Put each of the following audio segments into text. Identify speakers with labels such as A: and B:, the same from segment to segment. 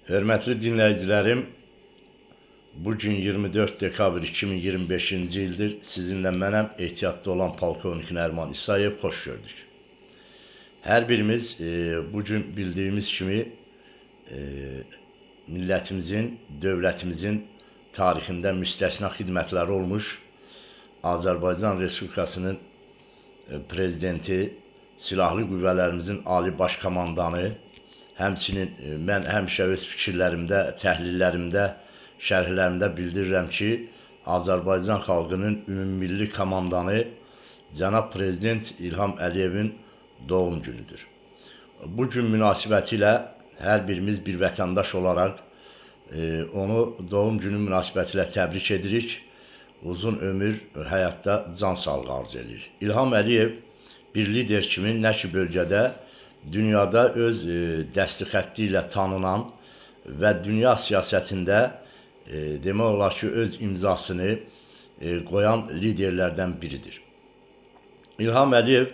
A: Hörmətli dinləyicilərim, bugün 24 dekabr 2025-ci ildir. Sizinlə mənəm, ehtiyatlı olan polkovnik Nəriman İsayev, xoş gördük. Hər birimiz bugün bildiyimiz kimi millətimizin, dövlətimizin tarixində müstəsna xidmətləri olmuş Azərbaycan Respublikasının prezidenti, silahlı qüvvələrimizin ali baş komandanı, həmçinin mən həmişə öz fikirlərimdə, təhlillərimdə, şərhlərimdə bildirirəm ki, Azərbaycan xalqının ümummilli komandanı cənab Prezident İlham Əliyevin doğum günüdür. Bu gün münasibətilə hər birimiz bir vətəndaş olaraq onu doğum günü münasibətilə təbrik edirik. Uzun ömür, həyatda can sağlığı arzu edir. İlham Əliyev bir lider kimi nə ki bölgədə, dünyada öz dəsti xətti ilə tanınan və dünya siyasətində demək olar ki, öz imzasını qoyan liderlərdən biridir. İlham Əliyev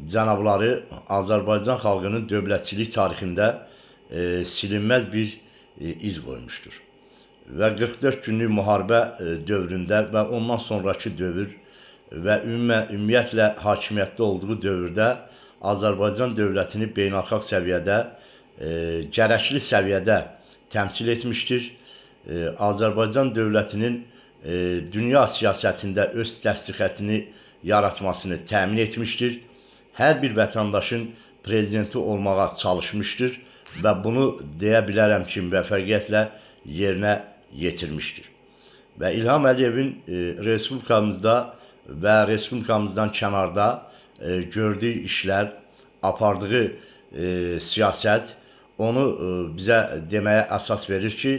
A: cənabları Azərbaycan xalqının dövlətçilik tarixində silinməz bir iz qoymuşdur. Və 44 günlük müharibə dövründə və ondan sonraki dövr və ümumiyyətlə hakimiyyətdə olduğu dövrdə Azərbaycan dövlətini beynəlxalq səviyyədə, gərəkli səviyyədə təmsil etmişdir. Azərbaycan dövlətinin dünya siyasətində öz dəstixətini yaratmasını təmin etmişdir. Hər bir vətəndaşın prezidenti olmağa çalışmışdır və bunu deyə bilərəm ki, müvəffəqiyyətlə yerinə yetirmişdir. Və İlham Əliyevin Respublikamızda və Respublikamızdan kənarda gördüyü işlər, apardığı siyasət onu bizə deməyə əsas verir ki,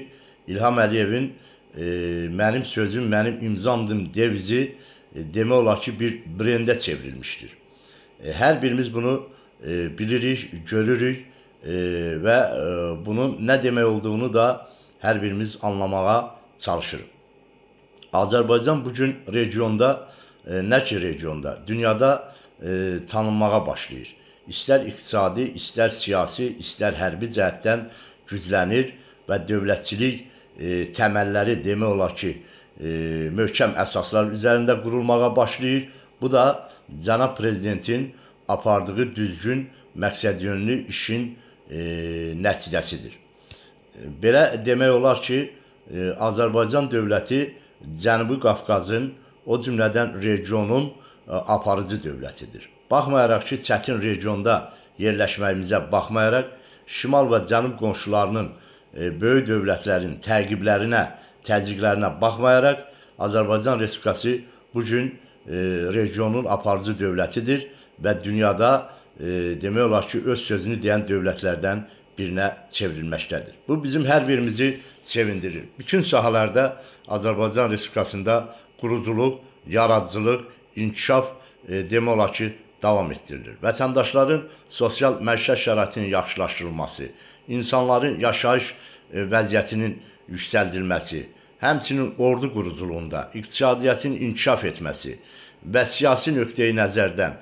A: İlham Əliyevin mənim sözüm, mənim imzamdır devizi demək olar ki, bir brendə çevrilmişdir. Hər birimiz bunu bilirik, görürük və bunun nə demək olduğunu da hər birimiz anlamağa çalışırıq. Azərbaycan bugün regionda, nə ki regionda, dünyada tanınmağa başlayır. İstər iqtisadi, istər siyasi, istər hərbi cəhətdən güclənir və dövlətçilik təməlləri demək olar ki, möhkəm əsaslar üzərində qurulmağa başlayır. Bu da cənab prezidentin apardığı düzgün, məqsədyönlü işin nəticəsidir. Belə demək olar ki, Azərbaycan dövləti Cənubi Qafqazın, o cümlədən regionun aparıcı dövlətidir. Baxmayaraq ki, çətin regionda yerləşməyimizə baxmayaraq, şimal və cənub qonşularının, böyük dövlətlərin təqiblərinə, təzyiqlərinə baxmayaraq, Azərbaycan Respublikası bugün regionun aparıcı dövlətidir və dünyada demək olar ki, öz sözünü deyən dövlətlərdən birinə çevrilməkdədir. Bu bizim hər birimizi sevindirir. Bütün sahələrdə Azərbaycan Respublikasında quruculuq, yaradıcılıq, inkişaf demək olar ki, davam etdirilir. Vətəndaşların sosial məişət şəraitinin yaxşılaşdırılması, insanların yaşayış vəziyyətinin yüksəldilməsi, həmçinin ordu quruculuğunda iqtisadiyyatın inkişaf etməsi və siyasi nöqteyi nəzərdən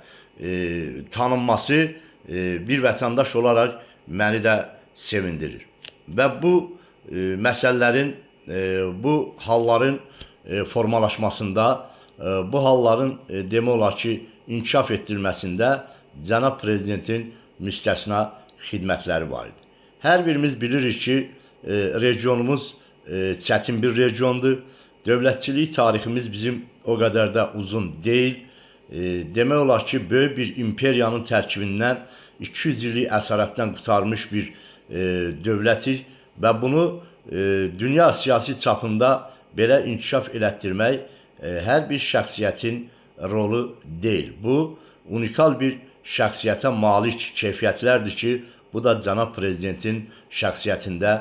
A: tanınması bir vətəndaş olaraq məni də sevindirir. Və bu məsələlərin, bu halların formalaşmasında, bu halların demək olar ki, inkişaf etdirilməsində cənab prezidentin müstəsna xidmətləri var idi. Hər birimiz bilirik ki, regionumuz çətin bir regiondur. Dövlətçilik tariximiz bizim o qədər də uzun deyil. Demək olar ki, böyük bir imperiyanın tərkibindən 200 illik əsarətdən qurtarmış bir dövlətik və bunu dünya siyasi çapında belə inkişaf elətdirmək hər bir şəxsiyyətin rolu deyil. Bu, unikal bir şəxsiyyətə malik keyfiyyətlərdir ki, bu da cənab prezidentin şəxsiyyətində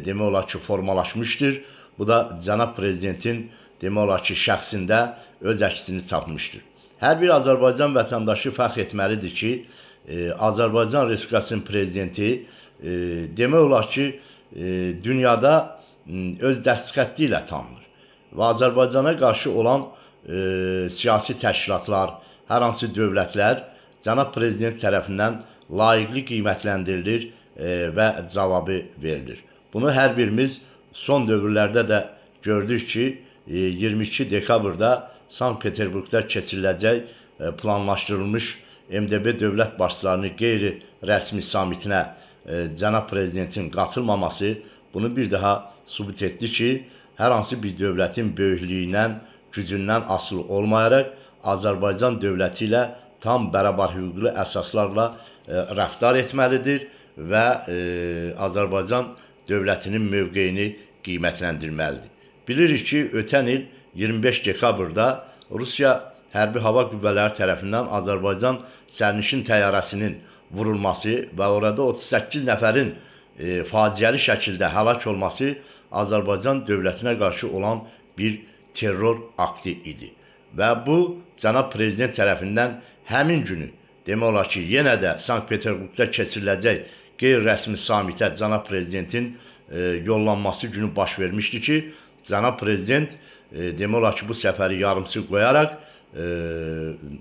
A: demək olar ki, formalaşmışdır. Bu da cənab prezidentin demək olar ki, şəxsində öz əksini tapmışdır. Hər bir Azərbaycan vətəndaşı fəxr etməlidir ki, Azərbaycan Respublikasının prezidenti demək olar ki, dünyada öz dəstixətti ilə tanınır. Və Azərbaycana qarşı olan siyasi təşkilatlar, hər hansı dövlətlər cənab prezident tərəfindən layiqli qiymətləndirilir və cavabı verilir. Bunu hər birimiz son dövrlərdə də gördük ki, 22 dekabrda Sankt-Peterburqda keçiriləcək planlaşdırılmış MDB dövlət başçılarının qeyri-rəsmi samitinə cənab prezidentin qatılmaması bunu bir daha sübut etdi ki, hər hansı bir dövlətin böyüklüyündən, gücündən asılı olmayaraq Azərbaycan dövləti ilə tam bərabər hüquqlu əsaslarla rəftar etməlidir və Azərbaycan dövlətinin mövqeyini qiymətləndirməlidir. Bilirik ki, ötən il 25 dekabrda Rusiya Hərbi Hava Qüvvələri tərəfindən Azərbaycan sərnişin təyyarəsinin vurulması və orada 38 nəfərin faciəli şəkildə həlak olması Azərbaycan dövlətinə qarşı olan bir terror aktı idi. Və bu, cənab prezident tərəfindən həmin günü, demək olar ki, yenə də Sankt-Peterburqda keçiriləcək qeyri-rəsmi samitə cənab prezidentin yollanması günü baş vermişdi ki, cənab prezident demək olar ki, bu səfəri yarımçıq qoyaraq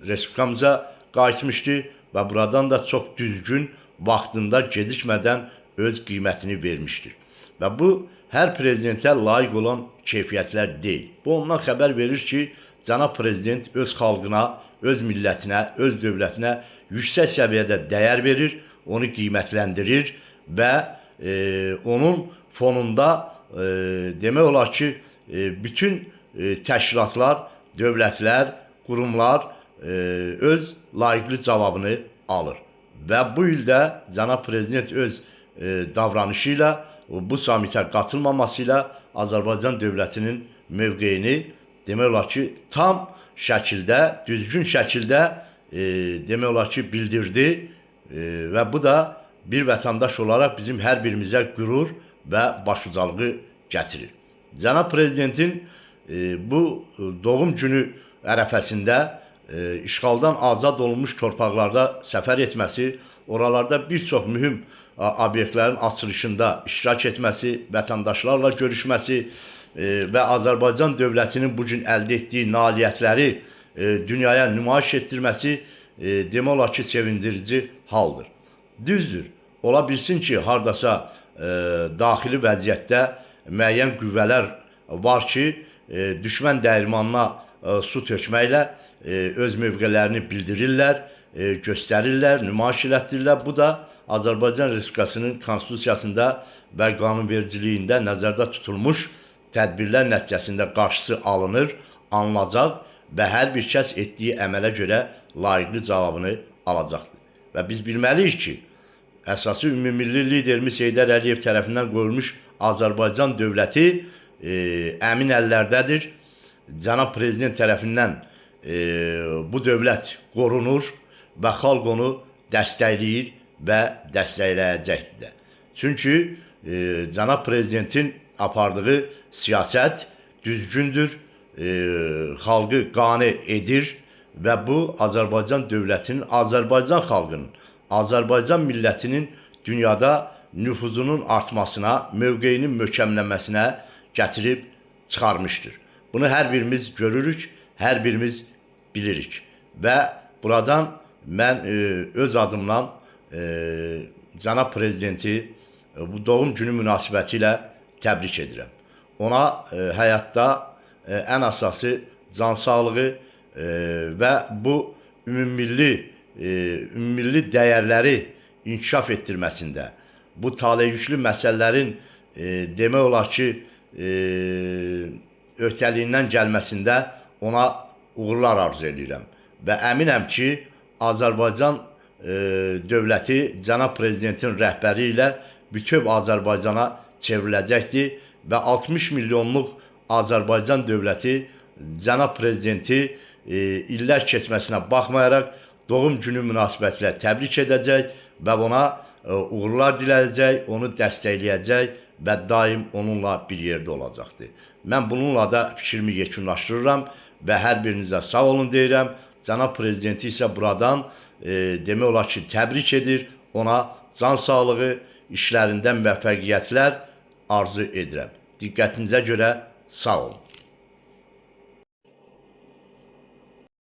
A: respublikamıza qayıtmışdı və buradan da çox düzgün, vaxtında gecikmədən öz qiymətini vermişdir. Və bu, hər prezidentə layiq olan keyfiyyətlər deyil. Bu, ondan xəbər verir ki, cənab prezident öz xalqına, öz millətinə, öz dövlətinə yüksək səviyyədə dəyər verir, onu qiymətləndirir və onun fonunda demək olar ki, bütün təşkilatlar, dövlətlər, qurumlar öz layiqli cavabını alır. Və bu ildə cənab prezident öz davranışı ilə, bu samitə qatılmaması ilə Azərbaycan dövlətinin mövqeyini demək olar ki, tam şəkildə, düzgün şəkildə demək olar ki, bildirdi və bu da bir vətəndaş olaraq bizim hər birimizə qürur və başucalığı gətirir. Cənab prezidentin bu doğum günü ərəfəsində işğaldan azad olunmuş torpaqlarda səfər etməsi, oralarda bir çox mühüm obyektlərin açılışında iştirak etməsi, vətəndaşlarla görüşməsi və Azərbaycan dövlətinin bugün əldə etdiyi nailiyyətləri dünyaya nümayiş etdirməsi demək olar ki, sevindirici haldır. Düzdür, ola bilsin ki, hardasa daxili vəziyyətdə müəyyən qüvvələr var ki, düşmən dəyirmanına su tökməklə öz mövqələrini bildirirlər, göstərirlər, nümayiş elətdirirlər. Bu da Azərbaycan Respublikasının konstitusiyasında və qanunvericiliyində nəzərdə tutulmuş tədbirlər nəticəsində qarşısı alınır, alınacaq və hər bir kəs etdiyi əmələ görə layiqli cavabını alacaqdır. Və biz bilməliyik ki, əsası ümummilli liderimiz Heydər Əliyev tərəfindən qoyulmuş Azərbaycan dövləti əmin əllərdədir. Cənab prezident tərəfindən bu dövlət qorunur və xalq onu dəstəkləyir və dəstəkləyəcəkdir. Çünki cənab prezidentin apardığı siyasət düzgündür, xalqı qane edir və bu Azərbaycan dövlətinin, Azərbaycan xalqının, Azərbaycan millətinin dünyada nüfuzunun artmasına, mövqeyinin möhkəmlənməsinə gətirib çıxarmışdır. Bunu hər birimiz görürük, hər birimiz bilirik. Və buradan mən öz adımla cənab prezidenti bu doğum günü münasibəti ilə təbrik edirəm. Ona həyatda ən əsası can sağlığı və bu ümummilli dəyərləri inkişaf etdirməsində, bu taleyüklü məsələlərin demək olar ki, öhdəliyindən gəlməsində ona uğurlar arzu edirəm. Və əminəm ki, Azərbaycan dövləti cənab prezidentin rəhbəri ilə bütöv Azərbaycana çevriləcəkdir və 60 milyonluq Azərbaycan dövləti cənab prezidenti illər keçməsinə baxmayaraq doğum günü münasibətilə təbrik edəcək və ona uğurlar diləyəcək, onu dəstəkləyəcək və daim onunla bir yerdə olacaqdır. Mən bununla da fikrimi yekunlaşdırıram və hər birinizə sağ olun deyirəm. Cənab prezidenti isə buradan demək olar ki, təbrik edir, ona can sağlığı, işlərində müvəffəqiyyətlər arzu edirəm. Diqqətinizə görə sağ olun.